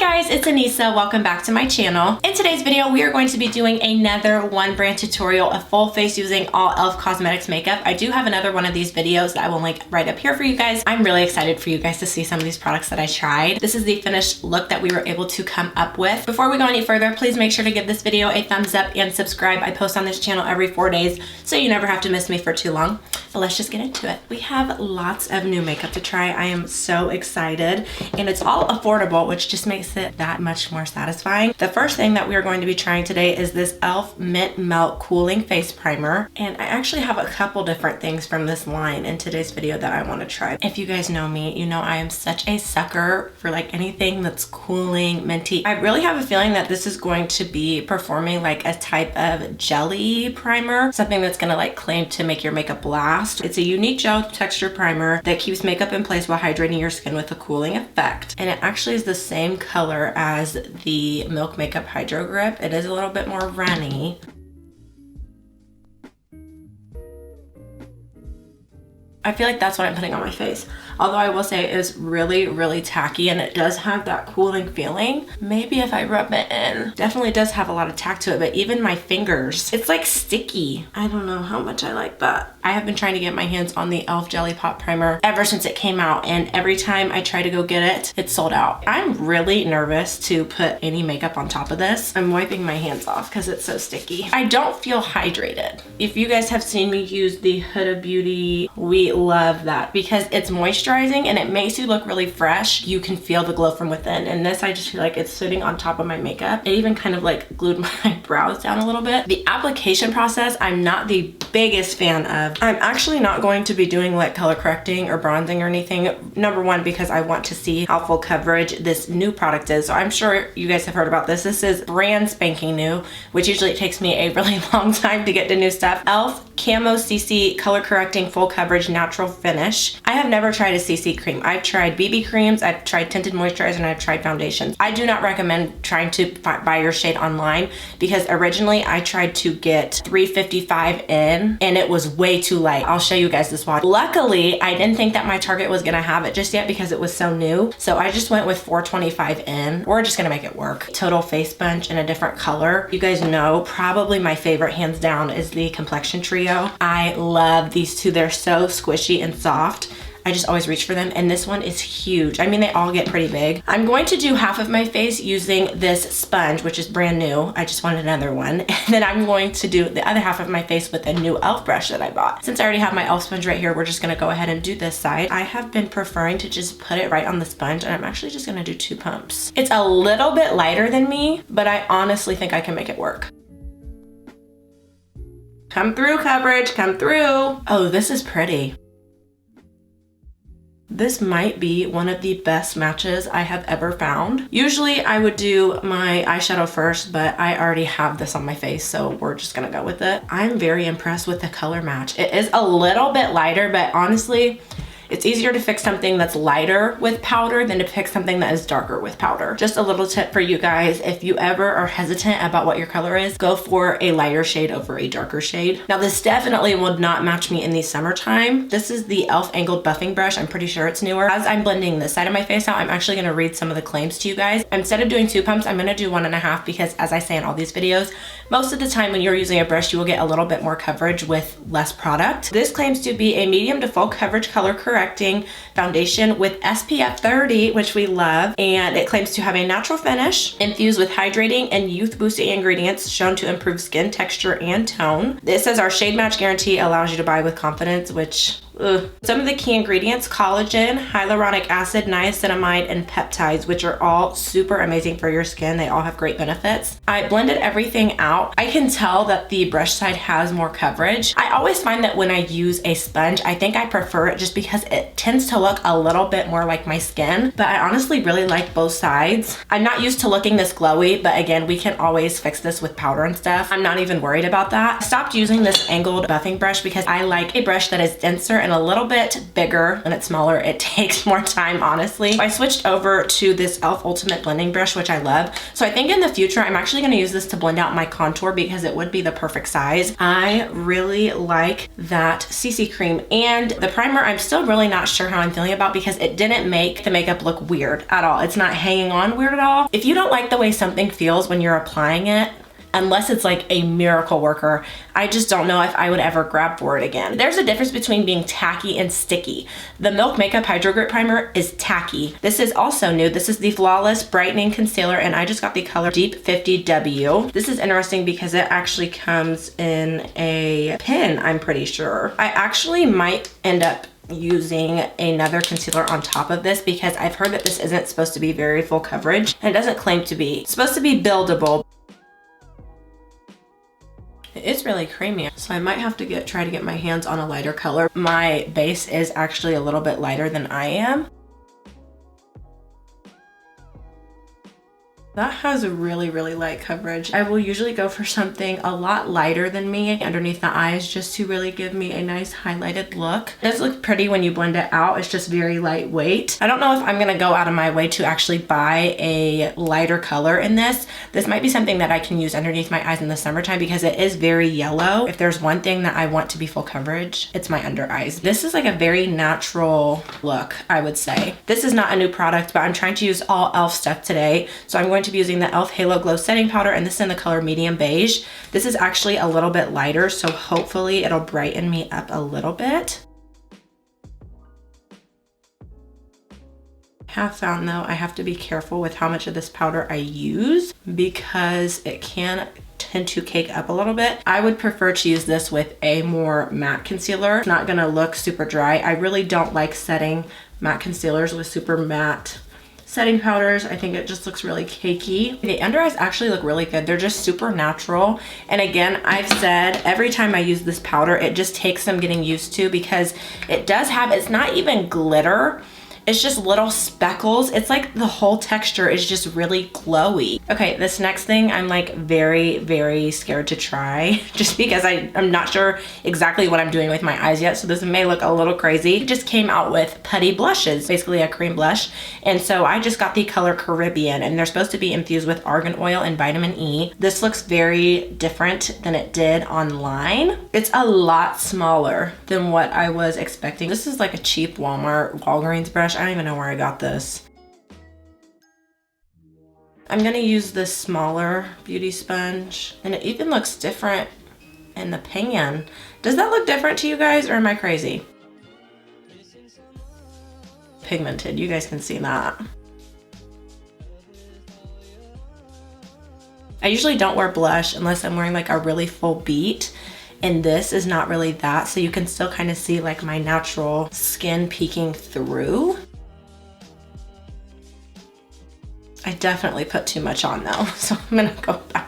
guys, it's Anissa. Welcome back to my channel. In today's video, we are going to be doing another one brand tutorial of full face using all e.l.f. Cosmetics makeup. I do have another one of these videos that I will link right up here for you guys. I'm really excited for you guys to see some of these products that I tried. This is the finished look that we were able to come up with. Before we go any further, please make sure to give this video a thumbs up and subscribe. I post on this channel every 4 days, so you never have to miss me for too long. But let's just get into it. We have lots of new makeup to try. I am so excited, and it's all affordable, which just makes it that much more satisfying. The first thing that we are going to be trying today is this e.l.f. Mint Melt Cooling Face Primer, and I actually have a couple different things from this line in today's video that I want to try. If you guys know me, you know I am such a sucker for like anything that's cooling, minty. I really have a feeling that this is going to be performing like a type of jelly primer, something that's gonna like claim to make your makeup last. It's a unique gel texture primer that keeps makeup in place while hydrating your skin with a cooling effect, and it actually is the same color as the Milk Makeup Hydro Grip. It is a little bit more runny. I feel like that's what I'm putting on my face. Although I will say it is really, really tacky, and it does have that cooling feeling. Maybe if I rub it in, definitely does have a lot of tack to it, but even my fingers, it's like sticky. I don't know how much I like that. I have been trying to get my hands on the e.l.f. Jelly Pop Primer ever since it came out, and every time I try to go get it, it's sold out. I'm really nervous to put any makeup on top of this. I'm wiping my hands off because it's so sticky. I don't feel hydrated. If you guys have seen me use the Huda Beauty, we love that because it's moisturizing and it makes you look really fresh. You can feel the glow from within, and this I just feel like it's sitting on top of my makeup. It even kind of like glued my brows down a little bit. The application process, I'm not the biggest fan of. I'm actually not going to be doing like color correcting or bronzing or anything. Number one, because I want to see how full coverage this new product is. So I'm sure you guys have heard about this. This is brand spanking new, which usually it takes me a really long time to get to new stuff. e.l.f. Camo CC Color Correcting Full Coverage Natural Finish. I have never tried a CC cream. I've tried BB creams, I've tried tinted moisturizer, and I've tried foundations. I do not recommend trying to buy your shade online because originally I tried to get 355 in and it was way too light. I'll show you guys the swatch. Luckily, I didn't think that my Target was gonna have it just yet because it was so new. So I just went with 425 in. We're just gonna make it work. Total face sponge in a different color. You guys know probably my favorite hands down is the Complexion Trio. I love these two. They're so squishy and soft. I just always reach for them, and this one is huge. I mean, they all get pretty big. I'm going to do half of my face using this sponge, which is brand new. I just wanted another one. And then I'm going to do the other half of my face with a new e.l.f. brush that I bought. Since I already have my e.l.f. sponge right here, we're just gonna go ahead and do this side. I have been preferring to just put it right on the sponge, and I'm actually just gonna do 2 pumps. It's a little bit lighter than me, but I honestly think I can make it work. Come through, coverage, come through. Oh, this is pretty. This might be one of the best matches I have ever found. Usually I would do my eyeshadow first, but I already have this on my face, so we're just gonna go with it. I'm very impressed with the color match. It is a little bit lighter, but honestly, it's easier to fix something that's lighter with powder than to pick something that is darker with powder. Just a little tip for you guys, if you ever are hesitant about what your color is, go for a lighter shade over a darker shade. Now this definitely would not match me in the summertime. This is the e.l.f. Angled Buffing Brush. I'm pretty sure it's newer. As I'm blending this side of my face out, I'm actually gonna read some of the claims to you guys. Instead of doing 2 pumps, I'm gonna do 1.5 because as I say in all these videos, most of the time when you're using a brush, you will get a little bit more coverage with less product. This claims to be a medium to full coverage color correcting foundation with SPF 30, which we love, and it claims to have a natural finish infused with hydrating and youth boosting ingredients shown to improve skin texture and tone. It says our shade match guarantee allows you to buy with confidence, which some of the key ingredients: collagen, hyaluronic acid, niacinamide, and peptides, which are all super amazing for your skin. They all have great benefits. I blended everything out. I can tell that the brush side has more coverage. I always find that when I use a sponge, I think I prefer it just because it tends to look a little bit more like my skin, but I honestly really like both sides. I'm not used to looking this glowy, but again, we can always fix this with powder and stuff. I'm not even worried about that. I stopped using this angled buffing brush because I like a brush that is denser and and a little bit bigger. When it's smaller, it takes more time, honestly. I switched over to this e.l.f. Ultimate Blending Brush, which I love. So I think in the future, I'm actually gonna use this to blend out my contour because it would be the perfect size. I really like that CC cream, and the primer I'm still really not sure how I'm feeling about because it didn't make the makeup look weird at all. It's not hanging on weird at all. If you don't like the way something feels when you're applying it, unless it's like a miracle worker, I just don't know if I would ever grab for it again. There's a difference between being tacky and sticky. The Milk Makeup Hydro Grip Primer is tacky. This is also new. This is the Flawless Brightening Concealer, and I just got the color Deep 50W. This is interesting because it actually comes in a pin, I'm pretty sure. I actually might end up using another concealer on top of this because I've heard that this isn't supposed to be very full coverage, and it doesn't claim to be. It's supposed to be buildable. It's really creamy, so I might have to try to get my hands on a lighter color. My base is actually a little bit lighter than I am. That has a really, really light coverage. I will usually go for something a lot lighter than me underneath the eyes just to really give me a nice highlighted look. It does look pretty when you blend it out. It's just very lightweight. I don't know if I'm gonna go out of my way to actually buy a lighter color in this. This might be something that I can use underneath my eyes in the summertime because it is very yellow. If there's one thing that I want to be full coverage, it's my under eyes. This is like a very natural look, I would say. This is not a new product, but I'm trying to use all e.l.f. stuff today. So I'm going to be using the e.l.f. Halo Glow Setting Powder, and this is in the color Medium Beige. This is actually a little bit lighter, so hopefully it'll brighten me up a little bit. I have found though, I have to be careful with how much of this powder I use because it can tend to cake up a little bit. I would prefer to use this with a more matte concealer. It's not gonna look super dry. I really don't like setting matte concealers with super matte setting powders. I think it just looks really cakey. The under eyes actually look really good. They're just super natural. And again, I've said every time I use this powder, it just takes some getting used to because it does have, it's not even glitter. It's just little speckles. It's like the whole texture is just really glowy. Okay, this next thing I'm like very, very scared to try just because I'm not sure exactly what I'm doing with my eyes yet. So this may look a little crazy. It just came out with putty blushes, basically a cream blush. And so I just got the color Caribbean, and they're supposed to be infused with argan oil and vitamin E. This looks very different than it did online. It's a lot smaller than what I was expecting. This is like a cheap Walgreens brush. I don't even know where I got this. I'm gonna use this smaller beauty sponge, and it even looks different in the pan. Does that look different to you guys, or am I crazy? Pigmented, you guys can see that. I usually don't wear blush unless I'm wearing like a really full beat, and this is not really that, so you can still kind of see like my natural skin peeking through. I definitely put too much on though, so I'm gonna go back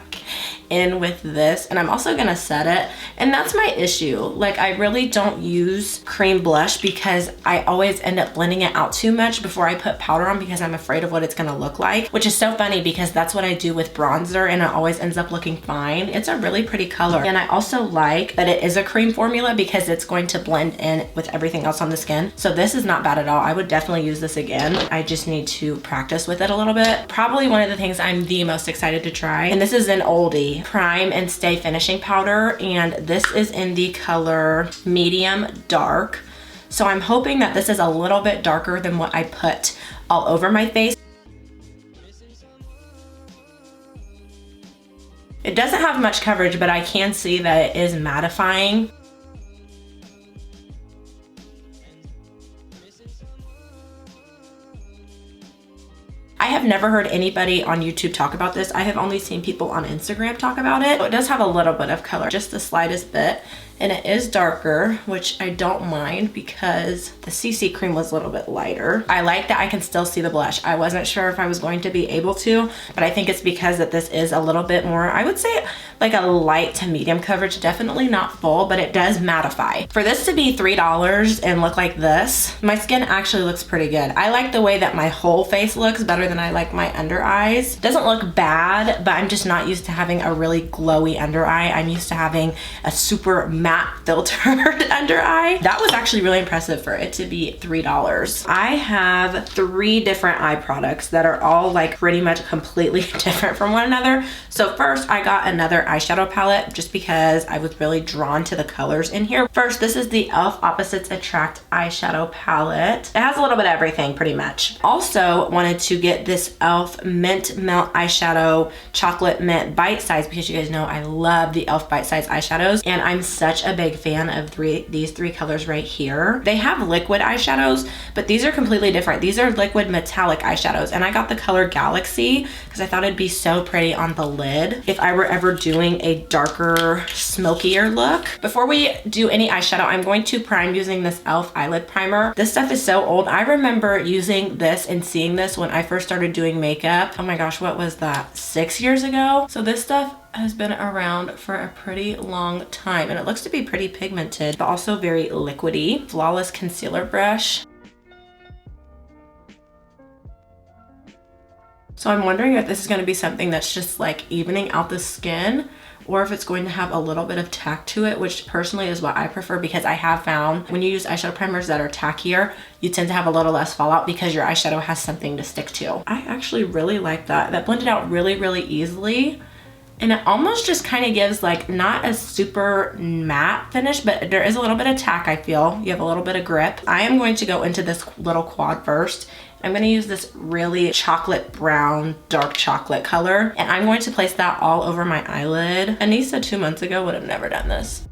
in with this, and I'm also gonna set it. And that's my issue. Like, I really don't use cream blush because I always end up blending it out too much before I put powder on because I'm afraid of what it's gonna look like, which is so funny because that's what I do with bronzer, and it always ends up looking fine. It's a really pretty color. And I also like that it is a cream formula because it's going to blend in with everything else on the skin. So this is not bad at all. I would definitely use this again. I just need to practice with it a little bit. Probably one of the things I'm the most excited to try, and this is an oldie, Prime and Stay Finishing Powder, and this is in the color Medium Dark. So I'm hoping that this is a little bit darker than what I put all over my face. It doesn't have much coverage, but I can see that it is mattifying. I have never heard anybody on YouTube talk about this. I have only seen people on Instagram talk about it. It does have a little bit of color, just the slightest bit. And it is darker, which I don't mind because the CC cream was a little bit lighter. I like that I can still see the blush. I wasn't sure if I was going to be able to, but I think it's because that this is a little bit more, I would say like a light to medium coverage, definitely not full, but it does mattify. For this to be $3 and look like this, my skin actually looks pretty good. I like the way that my whole face looks better than I like my under eyes. Doesn't look bad, but I'm just not used to having a really glowy under eye. I'm used to having a super matte filtered under eye. That was actually really impressive for it to be $3. I have 3 different eye products that are all like pretty much completely different from one another. So first I got another eyeshadow palette just because I was really drawn to the colors in here. First, this is the e.l.f. Opposites Attract eyeshadow palette. It has a little bit of everything pretty much. Also wanted to get this e.l.f. Mint Melt eyeshadow chocolate mint bite size because you guys know I love the e.l.f. bite size eyeshadows, and I'm such a big fan of these three colors right here. They have liquid eyeshadows, but these are completely different. These are liquid metallic eyeshadows, and I got the color Galaxy because I thought it'd be so pretty on the lid if I were ever doing a darker, smokier look. Before we do any eyeshadow, I'm going to prime using this e.l.f. eyelid primer. This stuff is so old. I remember using this and seeing this when I first started doing makeup. Oh my gosh, what was that? 6 years ago? So this stuff has been around for a pretty long time, and it looks to be pretty pigmented, but also very liquidy. Flawless concealer brush. So I'm wondering if this is going to be something that's just like evening out the skin, or if it's going to have a little bit of tack to it, which personally is what I prefer, because I have found when you use eyeshadow primers that are tackier, you tend to have a little less fallout because your eyeshadow has something to stick to. I actually really like that. That blended out really, really easily. And it almost just kind of gives like not a super matte finish, but there is a little bit of tack, I feel. You have a little bit of grip. I am going to go into this little quad first. I'm going to use this really chocolate brown, dark chocolate color, and I'm going to place that all over my eyelid. Anissa 2 months ago would have never done this.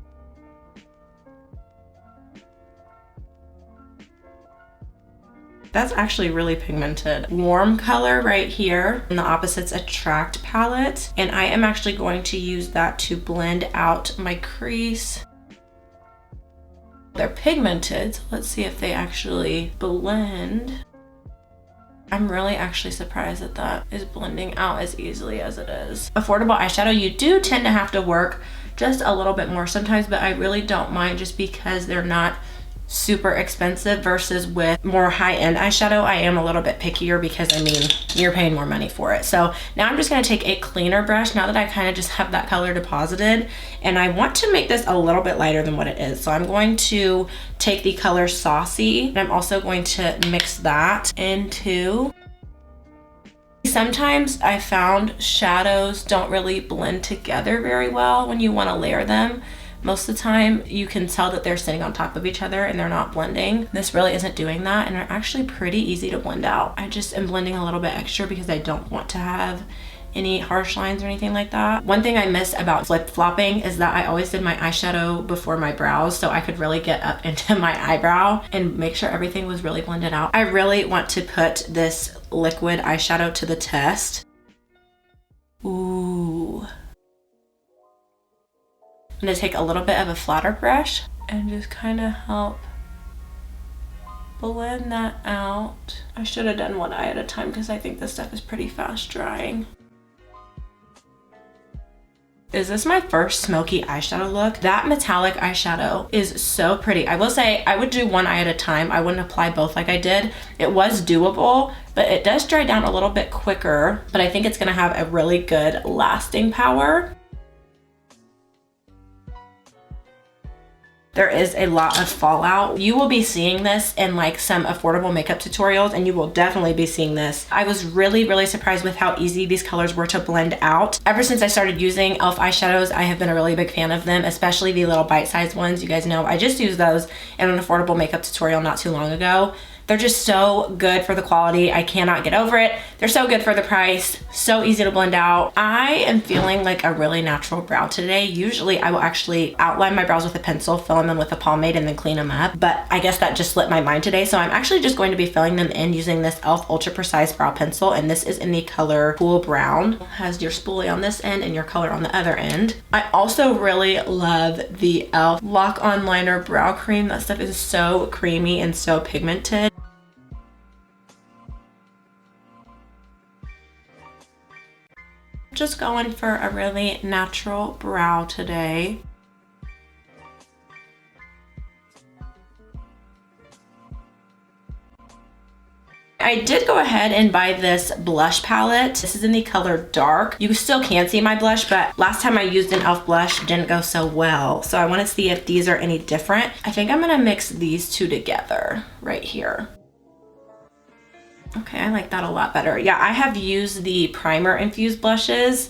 That's actually really pigmented. Warm color right here in the Opposites Attract palette. And I am actually going to use that to blend out my crease. They're pigmented, so let's see if they actually blend. I'm really actually surprised that that is blending out as easily as it is. Affordable eyeshadow, you do tend to have to work just a little bit more sometimes, but I really don't mind just because they're not super expensive versus with more high-end eyeshadow. I am a little bit pickier because I mean, you're paying more money for it. So now I'm just gonna take a cleaner brush now that I kind of just have that color deposited, and I want to make this a little bit lighter than what it is. So I'm going to take the color Saucy, and I'm also going to mix that into. Sometimes I found shadows don't really blend together very well when you want to layer them. Most of the time you can tell that they're sitting on top of each other and they're not blending. This really isn't doing that, and they're actually pretty easy to blend out. I just am blending a little bit extra because I don't want to have any harsh lines or anything like that. One thing I miss about flip-flopping is that I always did my eyeshadow before my brows, so I could really get up into my eyebrow and make sure everything was really blended out. I really want to put this liquid eyeshadow to the test. Ooh. I'm gonna take a little bit of a flatter brush and just kind of help blend that out. I should have done one eye at a time because I think this stuff is pretty fast drying. Is this my first smoky eyeshadow look? That metallic eyeshadow is so pretty. I will say I would do one eye at a time. I wouldn't apply both like I did. It was doable, but it does dry down a little bit quicker, but I think it's gonna have a really good lasting power. There is a lot of fallout. You will be seeing this in like some affordable makeup tutorials, and you will definitely be seeing this. I was really, really surprised with how easy these colors were to blend out. Ever since I started using e.l.f. eyeshadows, I have been a really big fan of them, especially the little bite-sized ones. You guys know I just used those in an affordable makeup tutorial not too long ago. They're just so good for the quality. I cannot get over it. They're so good for the price, so easy to blend out. I am feeling like a really natural brow today. Usually I will actually outline my brows with a pencil, fill them in with a pomade, and then clean them up. But I guess that just slipped my mind today. So I'm actually just going to be filling them in using this e.l.f. Ultra Precise Brow Pencil. And this is in the color Cool Brown. It has your spoolie on this end and your color on the other end. I also really love the e.l.f. Lock On Liner Brow Cream. That stuff is so creamy and so pigmented. Just going for a really natural brow today. I I did go ahead and buy this blush palette. This is in the color Dark. You still can see my blush, but last time I used an e.l.f. blush didn't go so well. So I want to see if these are any different. I think I'm gonna mix these two together right here. Okay, I like that a lot better. Yeah, I have used the primer infused blushes,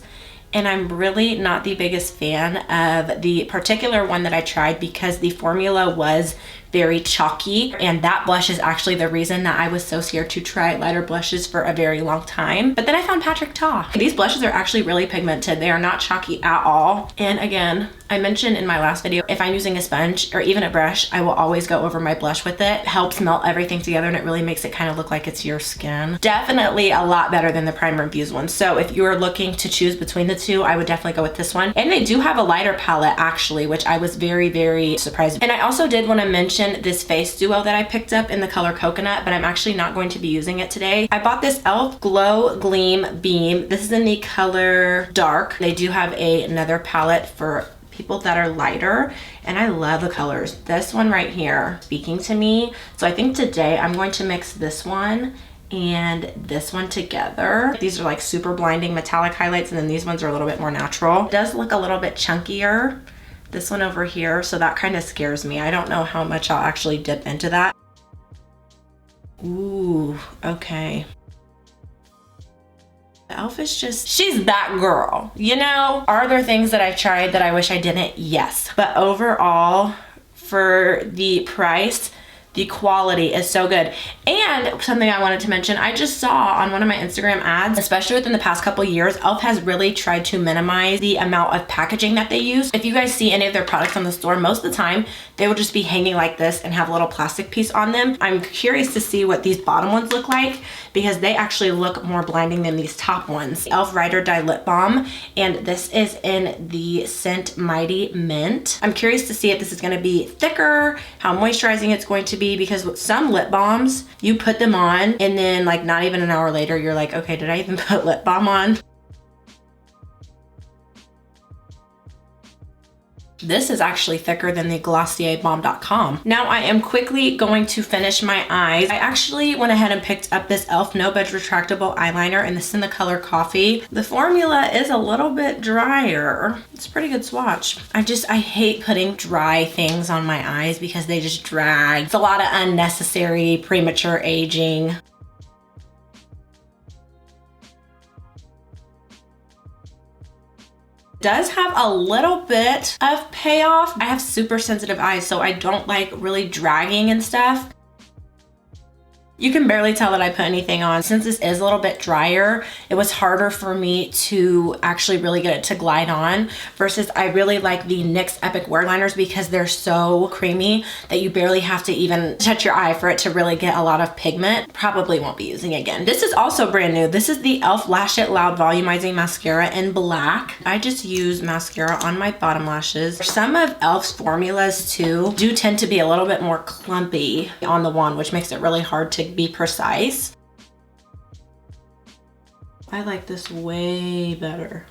and I'm really not the biggest fan of the particular one that I tried because the formula was very chalky, and that blush is actually the reason that I was so scared to try lighter blushes for a very long time. But then I found Patrick Ta. These blushes are actually really pigmented. They are not chalky at all. And again, I mentioned in my last video, if I'm using a sponge or even a brush, I will always go over my blush with it. It helps melt everything together, and it really makes it kind of look like it's your skin. Definitely a lot better than the primer infused one. So if you're looking to choose between the two, I would definitely go with this one. And they do have a lighter palette actually, which I was very, very surprised. And I also did want to mention this face duo that I picked up in the color Coconut, but I'm actually not going to be using it today. I bought this e.l.f. Glow Gleam Beam. This is in the color Dark. They do have another palette for people that are lighter, and I love the colors. This one right here speaking to me. So I think today I'm going to mix this one and this one together. These are like super blinding metallic highlights, and then these ones are a little bit more natural. It does look a little bit chunkier, this one over here, so that kind of scares me. I don't know how much I'll actually dip into that. Ooh, okay. e.l.f. is just, she's that girl, you know? Are there things that I tried that I wish I didn't? Yes. But overall, for the price, the quality is so good. And something I wanted to mention, I just saw on one of my Instagram ads, especially within the past couple years, e.l.f. has really tried to minimize the amount of packaging that they use. If you guys see any of their products on the store, most of the time, they will just be hanging like this and have a little plastic piece on them. I'm curious to see what these bottom ones look like because they actually look more blinding than these top ones. e.l.f. Ride or Die Lip Balm, and this is in the scent Mighty Mint. I'm curious to see if this is gonna be thicker, how moisturizing it's going to be, because with some lip balms, you put them on and then like not even an hour later, you're like, okay, did I even put lip balm on? This is actually thicker than the Glossier Balm DotCom. Now I am quickly going to finish my eyes. I actually went ahead and picked up this e.l.f. No Budge Retractable Eyeliner, and this is in the color Coffee. The formula is a little bit drier. It's a pretty good swatch. I hate putting dry things on my eyes because they just drag. It's a lot of unnecessary premature aging. Does have a little bit of payoff. I have super sensitive eyes, so I don't like really dragging and stuff. You can barely tell that I put anything on. Since this is a little bit drier, it was harder for me to actually really get it to glide on, versus I really like the NYX Epic Wear Liners because they're so creamy that you barely have to even touch your eye for it to really get a lot of pigment. Probably won't be using it again. This is also brand new. This is the e.l.f. Lash It Loud Volumizing Mascara in black. I just use mascara on my bottom lashes. Some of e.l.f.'s formulas too do tend to be a little bit more clumpy on the wand, which makes it really hard to be precise. I like this way better.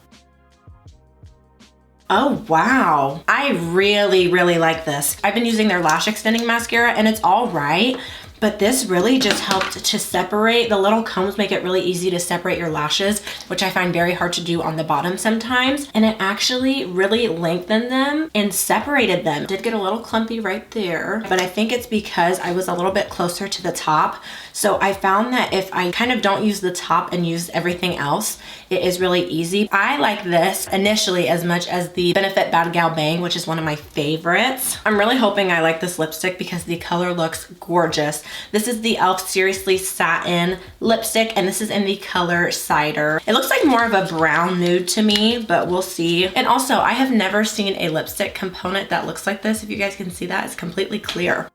Oh, wow. I really, really like this. I've been using their lash extending mascara and it's all right, but this really just helped to separate. The little combs make it really easy to separate your lashes, which I find very hard to do on the bottom sometimes. And it actually really lengthened them and separated them. Did get a little clumpy right there, but I think it's because I was a little bit closer to the top. So I found that if I kind of don't use the top and use everything else, it is really easy. I like this initially as much as the Benefit BADGAL Bang, which is one of my favorites. I'm really hoping I like this lipstick because the color looks gorgeous. This is the e.l.f. Seriously Satin lipstick, and this is in the color Cider. It looks like more of a brown nude to me, but we'll see. And also, I have never seen a lipstick component that looks like this. If you guys can see that, it's completely clear.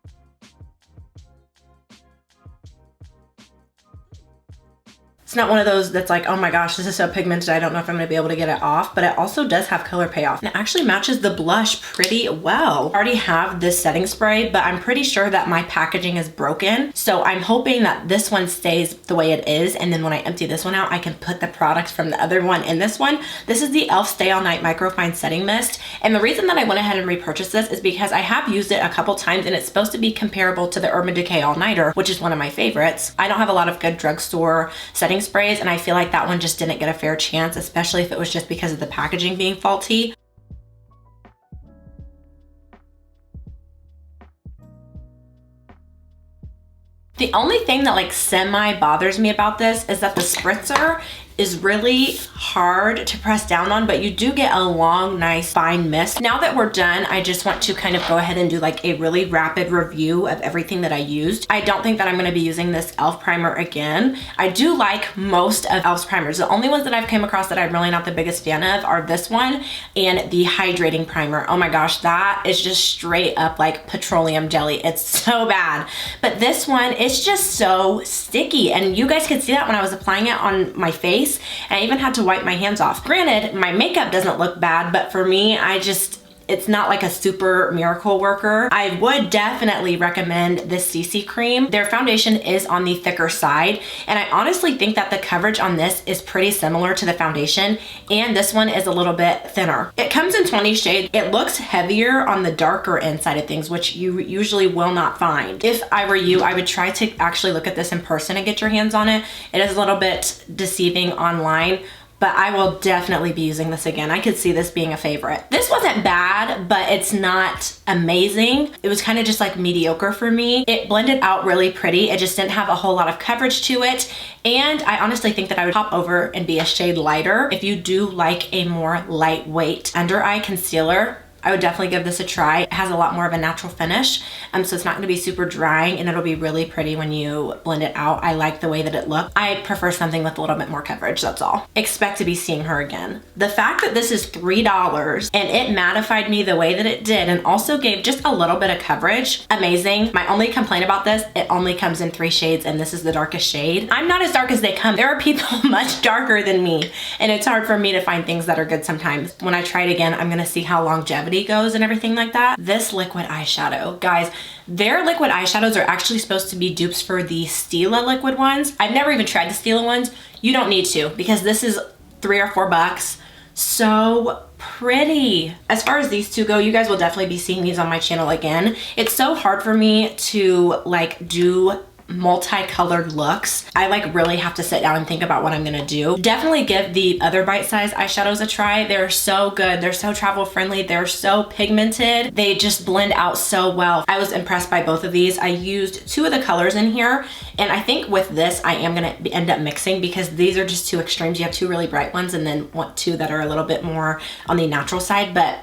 It's not one of those that's like, oh my gosh, this is so pigmented, I don't know if I'm gonna be able to get it off, but it also does have color payoff. And it actually matches the blush pretty well. I already have this setting spray, but I'm pretty sure that my packaging is broken. So I'm hoping that this one stays the way it is. And then when I empty this one out, I can put the products from the other one in this one. This is the e.l.f. Stay All Night Microfine Setting Mist. And the reason that I went ahead and repurchased this is because I have used it a couple times and it's supposed to be comparable to the Urban Decay All Nighter, which is one of my favorites. I don't have a lot of good drugstore setting sprays, and I feel like that one just didn't get a fair chance, especially if it was just because of the packaging being faulty. The only thing that like semi bothers me about this is that the spritzer is really hard to press down on, but you do get a long, nice, fine mist. Now that we're done, I just want to kind of go ahead and do like a really rapid review of everything that I used. I don't think that I'm gonna be using this e.l.f. primer again. I do like most of e.l.f.'s primers. The only ones that I've came across that I'm really not the biggest fan of are this one and the hydrating primer. Oh my gosh, that is just straight up like petroleum jelly. It's so bad. But this one, it's just so sticky. And you guys could see that when I was applying it on my face. And I even had to wipe my hands off. Granted, my makeup doesn't look bad, but for me, it's not like a super miracle worker. I would definitely recommend this CC cream. Their foundation is on the thicker side, and I honestly think that the coverage on this is pretty similar to the foundation, and this one is a little bit thinner. It comes in 20 shades. It looks heavier on the darker end side of things, which you usually will not find. If I were you, I would try to actually look at this in person and get your hands on it. It is a little bit deceiving online, but I will definitely be using this again. I could see this being a favorite. This wasn't bad, but it's not amazing. It was kind of just like mediocre for me. It blended out really pretty. It just didn't have a whole lot of coverage to it. And I honestly think that I would hop over and be a shade lighter. If you do like a more lightweight under eye concealer, I would definitely give this a try. It has a lot more of a natural finish, so it's not gonna be super drying, and it'll be really pretty when you blend it out. I like the way that it looks. I prefer something with a little bit more coverage, that's all. Expect to be seeing her again. The fact that this is $3 and it mattified me the way that it did and also gave just a little bit of coverage, amazing. My only complaint about this, it only comes in 3 shades and this is the darkest shade. I'm not as dark as they come. There are people much darker than me, and it's hard for me to find things that are good sometimes. When I try it again, I'm gonna see how longevity goes and everything like that. This liquid eyeshadow, guys, their liquid eyeshadows are actually supposed to be dupes for the STILA liquid ones. I've never even tried the STILA ones. You don't need to, because this is $3 or $4. So pretty. As far as these two go, you guys will definitely be seeing these on my channel again. It's so hard for me to like do multicolored looks. I like really have to sit down and think about what I'm gonna do. Definitely give the other bite-sized eyeshadows a try. They're so good. They're so travel friendly. They're so pigmented. They just blend out so well. I was impressed by both of these. I used 2 of the colors in here, and I think with this I am gonna end up mixing because these are just 2 extremes. You have 2 really bright ones and then 2 that are a little bit more on the natural side, but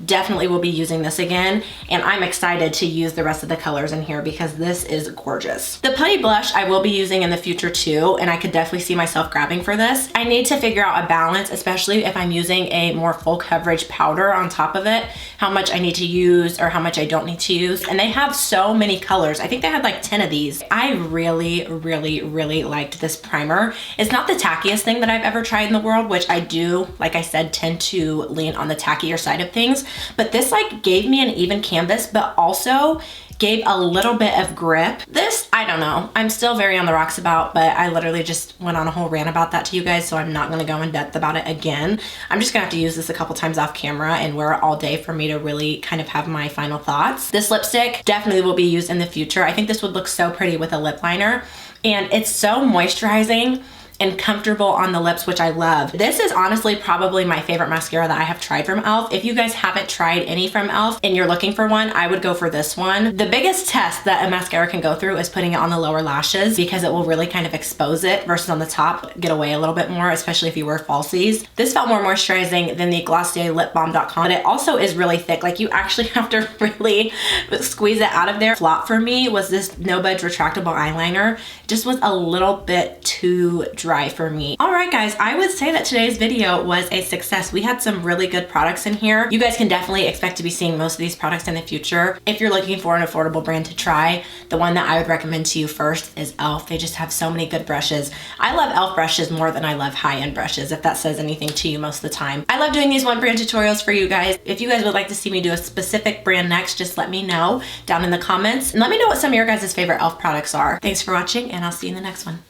definitely will be using this again, and I'm excited to use the rest of the colors in here because this is gorgeous. The putty blush I will be using in the future too, and I could definitely see myself grabbing for this. I need to figure out a balance, especially if I'm using a more full coverage powder on top of it, how much I need to use or how much I don't need to use. And they have so many colors. I think they had like 10 of these. I really, really, really liked this primer. It's not the tackiest thing that I've ever tried in the world, which I do, like I said, tend to lean on the tackier side of things. But this like gave me an even canvas, but also gave a little bit of grip. This, I don't know, I'm still very on the rocks about, but I literally just went on a whole rant about that to you guys, so I'm not gonna go in depth about it again. I'm just gonna have to use this a couple times off camera and wear it all day for me to really kind of have my final thoughts. This lipstick definitely will be used in the future. I think this would look so pretty with a lip liner, and it's so moisturizing and comfortable on the lips, which I love. This is honestly probably my favorite mascara that I have tried from e.l.f. If you guys haven't tried any from e.l.f. and you're looking for one, I would go for this one. The biggest test that a mascara can go through is putting it on the lower lashes because it will really kind of expose it versus on the top, get away a little bit more, especially if you wear falsies. This felt more moisturizing than the Glossier Lip Balm DotCom, but it also is really thick. Like you actually have to really squeeze it out of there. Flop for me was this No Budge retractable eyeliner. It just was a little bit too dry dry for me. All right, guys, I would say that today's video was a success. We had some really good products in here. You guys can definitely expect to be seeing most of these products in the future. If you're looking for an affordable brand to try, the one that I would recommend to you first is e.l.f. They just have so many good brushes. I love e.l.f. brushes more than I love high-end brushes, if that says anything to you most of the time. I love doing these one brand tutorials for you guys. If you guys would like to see me do a specific brand next, just let me know down in the comments. And let me know what some of your guys' favorite e.l.f. products are. Thanks for watching, and I'll see you in the next one.